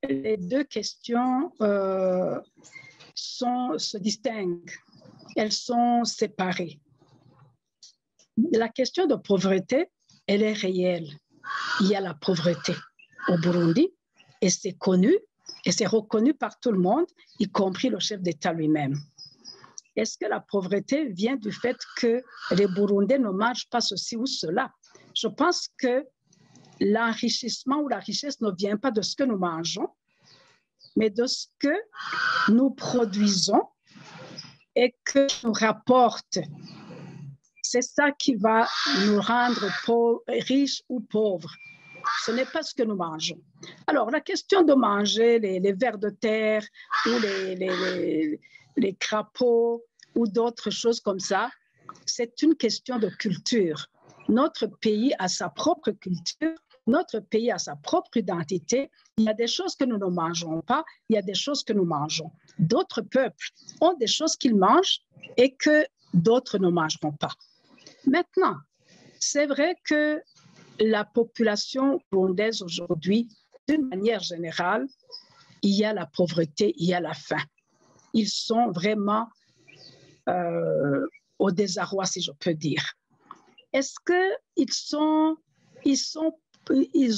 les deux questions se distinguent, elles sont séparées. La question de pauvreté, elle est réelle. Il y a la pauvreté au Burundi et c'est connu et c'est reconnu par tout le monde, y compris le chef d'État lui-même. Est-ce que la pauvreté vient du fait que les Burundais ne mangent pas ceci ou cela? Je pense que l'enrichissement ou la richesse ne vient pas de ce que nous mangeons, mais de ce que nous produisons et que nous rapporte. C'est ça qui va nous rendre riches ou pauvres. Ce n'est pas ce que nous mangeons. Alors, la question de manger les vers de terre ou les crapauds ou d'autres choses comme ça, c'est une question de culture. Notre pays a sa propre culture, notre pays a sa propre identité. Il y a des choses que nous ne mangeons pas, il y a des choses que nous mangeons. D'autres peuples ont des choses qu'ils mangent et que d'autres ne mangeront pas. Maintenant, c'est vrai que la population burundaise aujourd'hui, d'une manière générale, il y a la pauvreté, il y a la faim. Ils sont vraiment au désarroi, si je peux dire. Est-ce qu'ils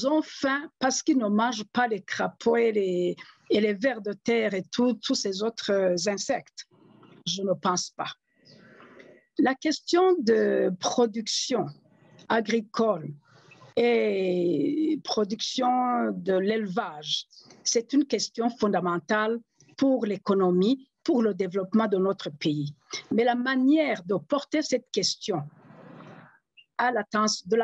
ont faim parce qu'ils ne mangent pas les crapauds et les vers de terre et tous ces autres insectes? Je ne pense pas. La question de production agricole et production de l'élevage, c'est une question fondamentale pour l'économie, pour le développement de notre pays. Mais la manière de porter cette question, de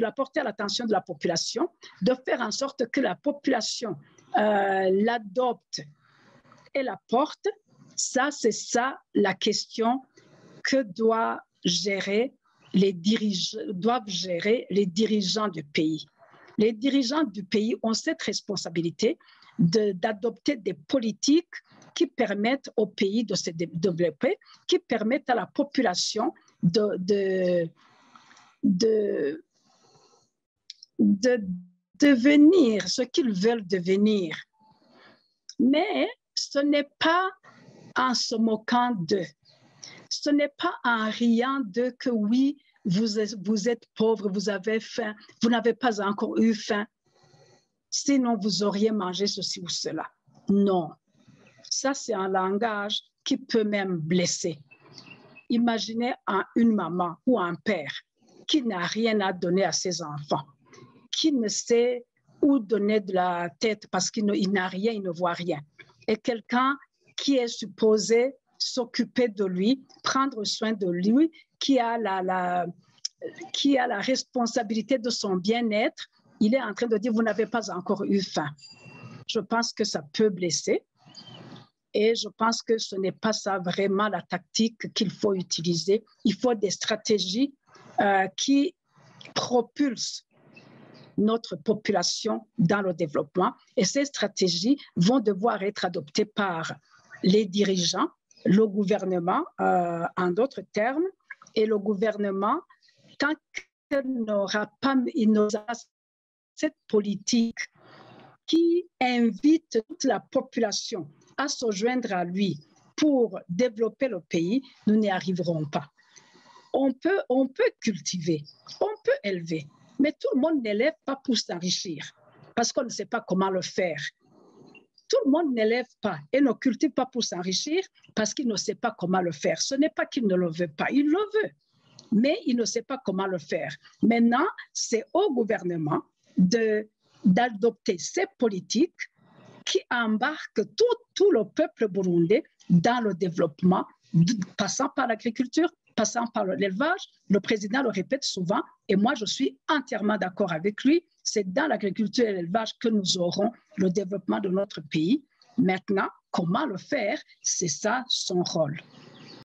la porter à l'attention de la population, de faire en sorte que la population l'adopte et la porte, c'est ça la question que doivent gérer les dirigeants du pays. Les dirigeants du pays ont cette responsabilité d'adopter des politiques qui permettent au pays de se développer, qui permettent à la population de devenir ce qu'ils veulent devenir. Mais ce n'est pas en se moquant d'eux. Ce n'est pas en riant d'eux que oui, vous êtes pauvre, vous avez faim, vous n'avez pas encore eu faim, sinon vous auriez mangé ceci ou cela. Non, ça c'est un langage qui peut même blesser. Imaginez une maman ou un père qui n'a rien à donner à ses enfants, qui ne sait où donner de la tête parce qu'il n'a rien, il ne voit rien. Et quelqu'un qui est supposé s'occuper de lui, prendre soin de lui, qui a la responsabilité de son bien-être, il est en train de dire, vous n'avez pas encore eu faim. Je pense que ça peut blesser et je pense que ce n'est pas ça vraiment la tactique qu'il faut utiliser. Il faut des stratégies qui propulsent notre population dans le développement et ces stratégies vont devoir être adoptées par les dirigeants, le gouvernement, en d'autres termes, et le gouvernement, tant qu'il n'aura pas cette politique qui invite toute la population à se joindre à lui pour développer le pays, nous n'y arriverons pas. On peut cultiver, on peut élever, mais tout le monde n'élève pas pour s'enrichir, parce qu'on ne sait pas comment le faire. Tout le monde n'élève pas et ne cultive pas pour s'enrichir parce qu'il ne sait pas comment le faire. Ce n'est pas qu'il ne le veut pas, il le veut, mais il ne sait pas comment le faire. Maintenant, c'est au gouvernement d'adopter ces politiques qui embarquent tout le peuple burundais dans le développement, passant par l'agriculture, passant par l'élevage. Le président le répète souvent et moi, je suis entièrement d'accord avec lui. C'est dans l'agriculture et l'élevage que nous aurons le développement de notre pays. Maintenant, comment le faire, c'est ça son rôle.